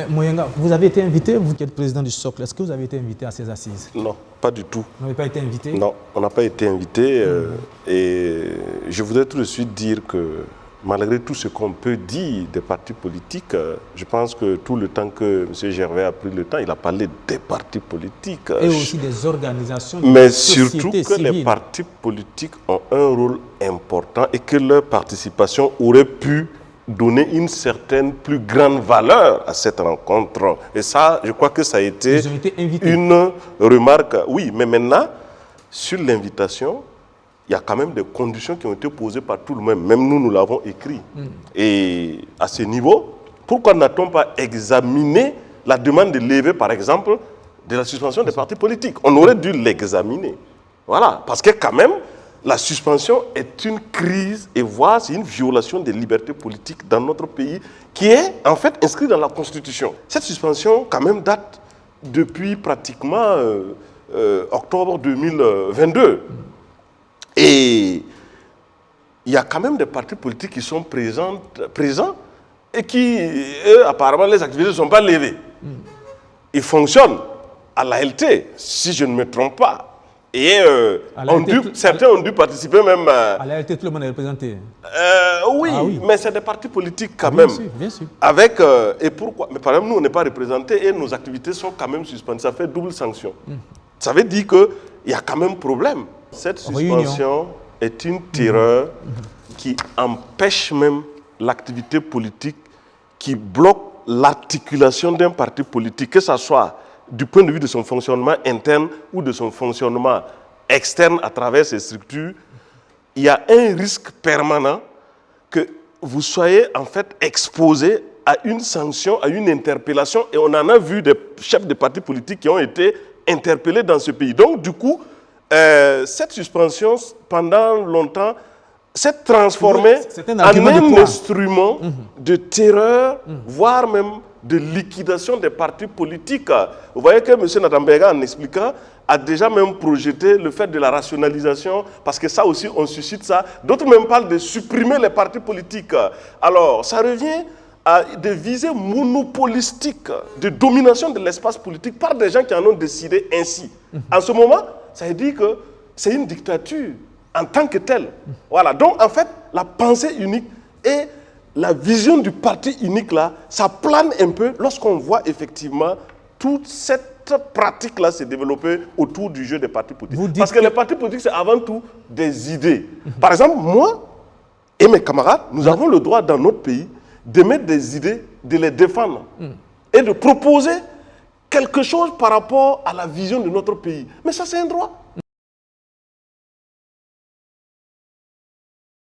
Moyenga, vous avez été invité, vous qui êtes président du Socle, est-ce que vous avez été invité à ces assises? Non, pas du tout. Vous n'avez pas été invité? Non, on n'a pas été invité. Et je voudrais tout de suite dire que malgré tout ce qu'on peut dire des partis politiques, je pense que tout le temps que M. Gervais a pris le temps, il a parlé des partis politiques. Et aussi des organisations de mais la société surtout que civile. les partis politiques ont un rôle important et que leur participation aurait pu donner une certaine plus grande valeur à cette rencontre. Et ça, je crois que ça a été, Ils ont été invités. une remarque. Oui, mais maintenant, sur l'invitation, il y a quand même des conditions qui ont été posées par tout le monde. Même nous, nous l'avons écrit. Et à ce niveau, pourquoi n'a-t-on pas examiné la demande de lever, par exemple, de la suspension des partis politiques? On aurait dû l'examiner. Voilà, parce que quand même, la suspension est une crise et voire c'est une violation des libertés politiques dans notre pays qui est en fait inscrite dans la Constitution. Cette suspension quand même date depuis pratiquement octobre 2022. Et il y a quand même des partis politiques qui sont présents et qui, eux, apparemment, les activités ne sont pas levées. Ils fonctionnent à l'ALT, si je ne me trompe pas. Et certains ont dû participer même... À l'ALT, tout le monde est représenté. Oui, mais c'est des partis politiques quand même. Bien sûr. Avec, et pourquoi? Mais par exemple, nous, on n'est pas représentés et nos activités sont quand même suspendues. Ça fait double sanction. Ça veut dire qu'il y a quand même problème. Cette suspension est une terreur qui empêche même l'activité politique, qui bloque l'articulation d'un parti politique, que ce soit du point de vue de son fonctionnement interne ou de son fonctionnement externe à travers ses structures. Il y a un risque permanent que vous soyez en fait exposé à une sanction, à une interpellation, et on en a vu des chefs de partis politiques qui ont été interpellés dans ce pays. Donc du coup, cette suspension, pendant longtemps, s'est transformée en un instrument de terreur, voire même de liquidation des partis politiques. Vous voyez que M. Natambega, en expliquant, a déjà même projeté le fait de la rationalisation, parce que ça aussi, on suscite ça. D'autres même parlent de supprimer les partis politiques. Alors, ça revient à des visées monopolistiques de domination de l'espace politique par des gens qui en ont décidé ainsi. En ce moment, ça veut dire que c'est une dictature en tant que telle. Voilà. Donc, en fait, la pensée unique et la vision du parti unique, là, ça plane un peu lorsqu'on voit effectivement toute cette pratique-là se développer autour du jeu des partis politiques. Parce que les partis politiques, c'est avant tout des idées. Par exemple, moi et mes camarades, nous avons le droit dans notre pays d'émettre des idées, de les défendre et de proposer quelque chose par rapport à la vision de notre pays. Mais ça, c'est un droit.